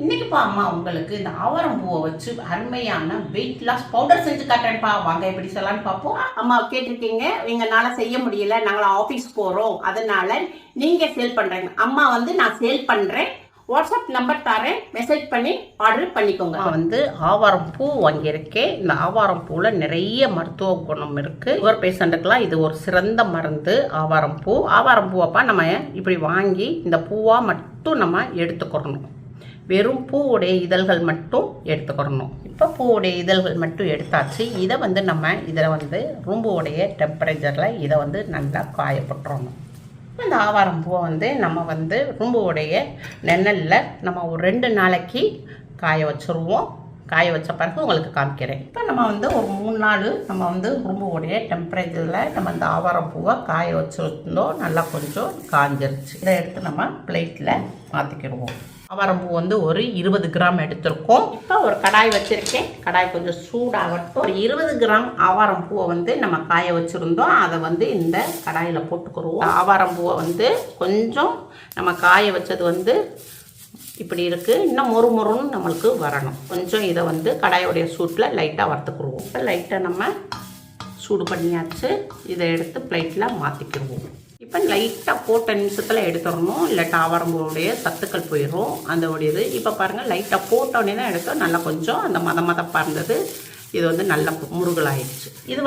இன்னைக்குப்பா அம்மா உங்களுக்கு இந்த ஆவாரம் பூவை வச்சு அருமையான வெயிட் லாஸ் பவுடர் செஞ்சு காட்டுறேன்ப்பா. வாங்க எப்படி சொல்லலாம்னு பார்ப்போம். அம்மா கேட்டிருக்கீங்க, எங்களால செய்ய முடியல, நாங்கள் ஆஃபீஸ் போகிறோம், அதனால நீங்கள் சேல் பண்ணுறீங்க. அம்மா நான் சேல் பண்ணுறேன், வாட்ஸ்அப் நம்பர் தரேன், மெசேஜ் பண்ணி ஆர்டர் பண்ணிக்கோங்க. ஆவாரம் பூ வாங்கியிருக்கேன். இந்த ஆவாரம் பூவில் நிறைய மருத்துவ குணம் இருக்குது. சுகர் பேஷண்ட்டுக்கெல்லாம் இது ஒரு சிறந்த மருந்து. ஆவாரம் பூவப்பா நம்ம இப்படி வாங்கி இந்த பூவாக மட்டும் நம்ம எடுத்துக்கிறணும். வெறும் பூவுடைய இதழ்கள் மட்டும் எடுத்துக்கிறணும். இப்போ பூவுடைய இதழ்கள் மட்டும் எடுத்தாச்சு. இதை நம்ம இதில் ரூம்புடைய டெம்பரேச்சரில் இதை நல்லா காயப்பட்டுறணும். இந்த ஆவாரம் பூவை நம்ம ரூம்புடைய நெழலில் நம்ம ஒரு 2 நாளைக்கு காய வச்சுருவோம். காய வச்ச பிறகு உங்களுக்கு காமிக்கிறேன். இப்போ நம்ம ஒரு 3 நாள் நம்ம ரூம்புடைய டெம்பரேச்சரில் நம்ம இந்த ஆவாரம் பூவை காய வச்சுருந்தோம். நல்லா கொஞ்சம் காஞ்சிருச்சு. இதை எடுத்து நம்ம பிளேட்டில் மாற்றிக்கிடுவோம். ஆவாரம் பூ ஒரு 20 கிராம் எடுத்திருக்கோம். இப்போ ஒரு கடாய் வச்சுருக்கேன். கடாய் கொஞ்சம் சூடாகட்டும். ஒரு 20 கிராம் ஆவாரம் பூவை நம்ம காய வச்சுருந்தோம். அதை இந்த கடாயில் போட்டுக்கிறோம். ஆவாரம் பூவை கொஞ்சம் நம்ம காய வச்சது இப்படி இருக்குது. இன்னும் மொறுன்னு நம்மளுக்கு வரணும். கொஞ்சம் இதை கடாயோடைய சூட்டில் லைட்டாக வறுத்துக்குருவோம். இப்போ லைட்டாக நம்ம சூடு பண்ணியாச்சு. இதை எடுத்து பிளேட்டில் மாற்றிக்கிடுவோம். இப்போ லைட்டாக போட்ட நிமிஷத்தில் எடுத்துடணும், இல்லாட்டா ஆவாரம்பூவுடைய சத்துக்கள் போயிடும் அந்த உடையது. இப்போ பாருங்கள், லைட்டாக போட்டோடனே தான் எடுத்தோம். நல்லா கொஞ்சம் அந்த மதப்பாக இருந்தது. இது நல்ல முருகலாயிடுச்சு. இது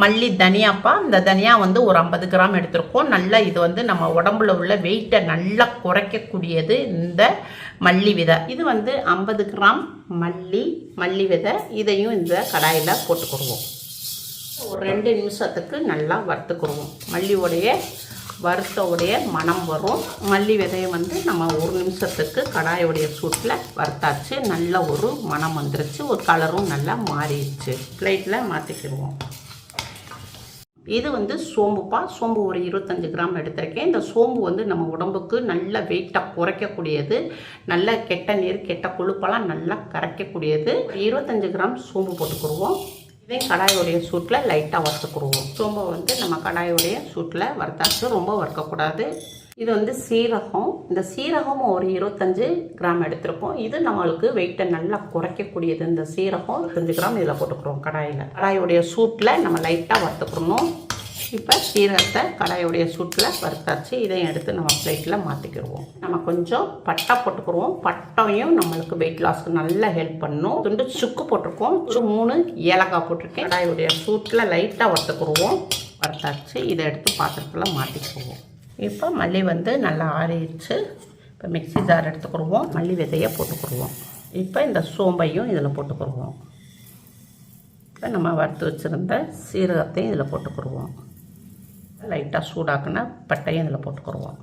மல்லி தனியாப்பா. இந்த தனியா ஒரு 50 கிராம் எடுத்திருக்கோம். நல்லா இது நம்ம உடம்புல உள்ள வெயிட்டை நல்லா குறைக்கக்கூடியது இந்த மல்லி விதை. இது 50 கிராம் மல்லி விதை. இதையும் இந்த கடாயில் போட்டுக்கிடுவோம். ஒரு 2 நிமிஷத்துக்கு நல்லா வறுத்துக்கிடுவோம். மல்லியோடைய வறுத்தவுடைய மனம் வரும். மல்லி விதையை நம்ம 1 நிமிஷத்துக்கு கடாயோடைய சூட்டில் வறுத்தாச்சு. நல்ல ஒரு மனம் வந்துருச்சு. ஒரு கலரும் நல்லா மாறிடுச்சு. பிளேட்டில் மாற்றிக்கிடுவோம். இது சோம்புப்பா. சோம்பு ஒரு 25 கிராம் எடுத்திருக்கேன். இந்த சோம்பு நம்ம உடம்புக்கு நல்ல வெயிட்டாக குறைக்கக்கூடியது. நல்ல கெட்ட நீர் கெட்ட கொழுப்பெல்லாம் நல்லா கரைக்கக்கூடியது. 25 கிராம் சோம்பு போட்டுக்கிடுவோம். இதே கடாயோடைய சூட்டில் லைட்டாக வறுத்துக்குருவோம். சோம்பை நம்ம கடாயோடைய சூட்டில் வறுத்தாச்சு. ரொம்ப வறுக்கக்கூடாது. இது சீரகம். இந்த சீரகம் ஒரு 25 கிராம் எடுத்திருக்கோம். இது நம்மளுக்கு வெயிட்டை நல்லா குறைக்கக்கூடியது. இந்த சீரகம் 25 கிராம் இதில் போட்டுக்கிறோம். கடாயோடைய சூட்டில் நம்ம லைட்டாக வறுத்துக்கிறணும். இப்போ சீரகத்தை கடாயோடைய சூட்டில் வறுத்தாச்சு. இதையும் எடுத்து நம்ம பிளேட்டில் மாற்றிக்கிடுவோம். நம்ம கொஞ்சம் பட்டை போட்டுக்கிடுவோம். பட்டையும் நம்மளுக்கு வெயிட் லாஸ்க்கு நல்லா ஹெல்ப் பண்ணும். துண்டு சுக்கு போட்டிருக்கோம். ஒரு 3 ஏலக்காய் போட்டிருக்கேன். கடாயோடைய சூட்டில் லைட்டாக வறுத்துக்கிடுவோம். வறுத்தாச்சு. இதை எடுத்து பாத்திரத்தில் மாற்றிக்கிடுவோம். இப்போ மல்லி நல்லா ஆறிடுச்சு. இப்போ மிக்ஸி ஜார் எடுத்துக்கிடுவோம். மல்லி விதையை போட்டுக்கிடுவோம். இப்போ இந்த சோம்பையும் இதில் போட்டுக்கிடுவோம். இப்போ நம்ம வறுத்து வச்சுருந்த சீரகத்தையும் இதில் போட்டுக்கிடுவோம். லைட்டாக சூடாக்குன பட்டையும் இதில் போட்டுக்கிடுவோம்.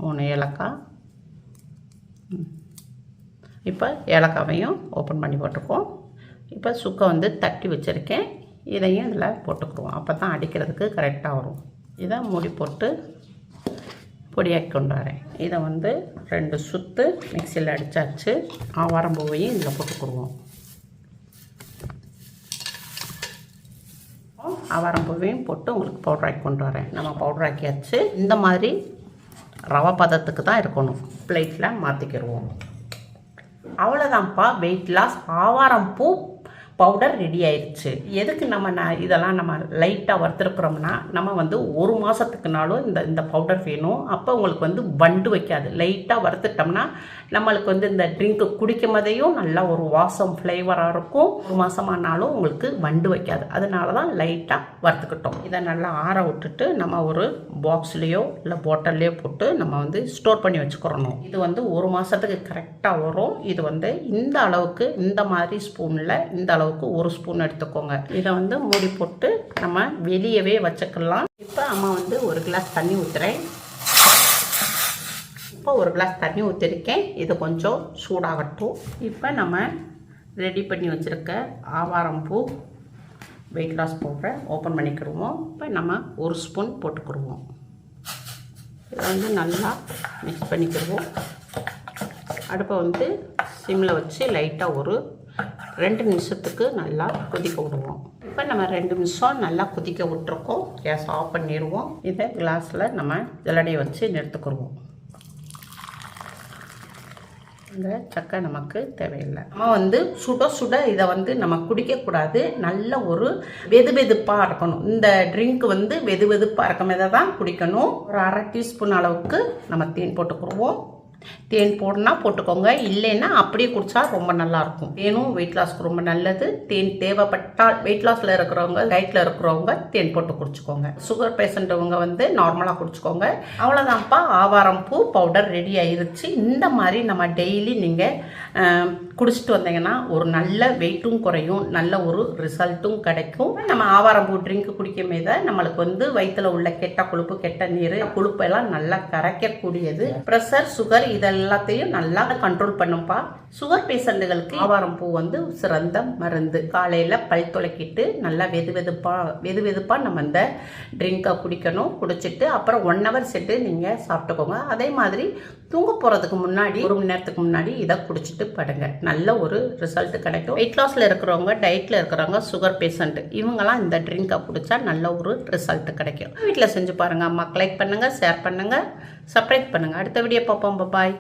3 ஏலக்காய். இப்போ ஏலக்காவையும் ஓப்பன் பண்ணி போட்டுக்குவோம். இப்போ சுக்கை தட்டி வச்சுருக்கேன். இதையும் இதில் போட்டுக்கிடுவோம். அப்போ தான் அடிக்கிறதுக்கு கரெக்டாக வரும். இதை மூடி போட்டு பொடியாக்கி கொண்டு வரேன். இதை 2 சுற்று மிக்சியில் அடித்தாச்சு. ஆவாரம்பூவையும் இதில் போட்டுக்கிடுவோம். ஆவாரம்பூவையும் போட்டு உங்களுக்கு பவுடர் ஆக்கி கொண்டு வரேன். நம்ம பவுடர் ஆக்கியாச்சு. இந்த மாதிரி ரவை பதத்துக்கு தான் இருக்கணும். பிளேட்டில் மாற்றிக்கிடுவோம். அவ்வளோதான்ப்பா, வெயிட் லாஸ் ஆவாரம்பூ பவுடர் ரெடி ஆயிடுச்சு. எதுக்கு இதெல்லாம் நம்ம லைட்டாக வறுத்துருக்குறோம்னா, நம்ம 1 மாதத்துக்குனாலும் இந்த பவுடர் வேணும். அப்போ உங்களுக்கு வண்டு வைக்காது. லைட்டாக வறுத்துட்டோம்னா நம்மளுக்கு இந்த ட்ரிங்க்கு குடிக்கும் போதையும் நல்லா ஒரு வாசம் ஃப்ளேவராக இருக்கும். 1 மாதமானாலும் உங்களுக்கு வண்டு வைக்காது. அதனால தான் லைட்டாக வறுத்துக்கிட்டோம். இதை நல்லா ஆற விட்டுட்டு நம்ம ஒரு பாக்ஸ்லேயோ இல்லை பாட்டில்லையோ போட்டு நம்ம ஸ்டோர் பண்ணி வச்சுக்கிறணும். இது 1 மாதத்துக்கு கரெக்டாக வரும். இது இந்த அளவுக்கு, இந்த மாதிரி ஸ்பூனில் இந்த அளவுக்கு 1 ஸ்பூன் எடுத்துக்கோங்க. இதை மூடி போட்டு நம்ம வெளியவே வச்சுக்கலாம். இப்போ அம்மா 1 கிளாஸ் தண்ணி ஊற்றுறேன். இப்போ 1 கிளாஸ் தண்ணி ஊற்றிருக்கேன். இது கொஞ்சம் சூடாகட்டும். இப்போ நம்ம ரெடி பண்ணி வச்சுருக்க ஆவாரம்பூ வெயிட் லாஸ் பவுடரை ஓப்பன் பண்ணிக்கிடுவோம். இப்போ நம்ம 1 ஸ்பூன் போட்டுக்கிடுவோம். இதை நல்லா மிக்ஸ் பண்ணிக்கிடுவோம். அடுப்பை சிம்மில் வச்சு லைட்டாக ஒரு 2 நிமிஷத்துக்கு நல்லா கொதிக்க விடுவோம். இப்போ நம்ம 2 நிமிஷம் நல்லா கொதிக்க விட்டுருக்கோம். கேஸ் ஆஃப் பண்ணிடுவோம். இதை கிளாஸில் நம்ம ஜல்லடையை வச்சு நிறுத்துக்கிடுவோம். இந்த சக்கை நமக்கு தேவையில்லை. நம்ம சுட சுட இதை நம்ம குடிக்கக்கூடாது. நல்ல ஒரு வெதுவெதுப்பாக இருக்கணும். இந்த ட்ரிங்க் வெது வெதுப்பாக இருக்கும் இதை தான் குடிக்கணும். ஒரு 1/2 டீஸ்பூன் அளவுக்கு நம்ம தேன் போட்டுக்குருவோம். தேன் போடனா போட்டுக்கோங்க, இல்லைன்னா அப்படியே குடிச்சா ரொம்ப நல்லாயிருக்கும். தேனும் வெயிட் லாஸ்க்கு ரொம்ப நல்லது. தேன் தேவைப்பட்டால் வெயிட் லாஸில் இருக்கிறவங்க, டயட்டில் இருக்கிறவங்க தேன் போட்டு குடிச்சுக்கோங்க. சுகர் பேஷண்ட்டவங்க நார்மலாக குடிச்சுக்கோங்க. அவ்வளோதான்ப்பா, ஆவாரம் பூ பவுடர் ரெடி ஆயிருச்சு. இந்த மாதிரி நம்ம டெய்லி நீங்கள் குடிச்சிட்டு வந்தீங்கன்னா ஒரு நல்ல வெயிட்டும் குறையும், நல்ல ஒரு ரிசல்ட்டும் கிடைக்கும். நம்ம ஆவாரம் பூ ட்ரிங்க் குடிக்கும் போது நம்மளுக்கு வயிற்றுல உள்ள கெட்ட கொழுப்பு, கெட்ட நீர், கொழுப்பெல்லாம் நல்லா கரைக்கக்கூடியது. ப்ரெஷர், சுகர் இதெல்லாத்தையும் நல்லா கண்ட்ரோல் பண்ணும்பா. சுகர் பேஷண்ட்டுகளுக்கு ஆவாரம் பூ சிறந்த மருந்து. காலையில் பல் துளக்கிட்டு நல்லா வெது வெதுப்பா நம்ம இந்த ட்ரிங்கை குடிக்கணும். குடிச்சிட்டு அப்புறம் 1 hour செட்டு நீங்கள் சாப்பிட்டுக்கோங்க. அதே மாதிரி தூங்க போகிறதுக்கு முன்னாடி 1 மணி நேரத்துக்கு முன்னாடி இதை குடிச்சிட்டு படுங்க. நல்ல ஒரு ரிசல்ட் கிடைக்கும். வெயிட் லாஸில் இருக்கிறவங்க, டயட்டில் இருக்கிறவங்க, சுகர் பேஷண்ட் இவங்கெல்லாம் இந்த ட்ரிங்கை குடிச்சா நல்ல ஒரு ரிசல்ட் கிடைக்கும். வீட்டில் செஞ்சு பாருங்கள். அம்மாக்கு லைக் பண்ணுங்கள், ஷேர் பண்ணுங்கள், சப்ஸ்கிரைப் பண்ணுங்கள். அடுத்த வீடியோ பார்ப்போம். பாய்.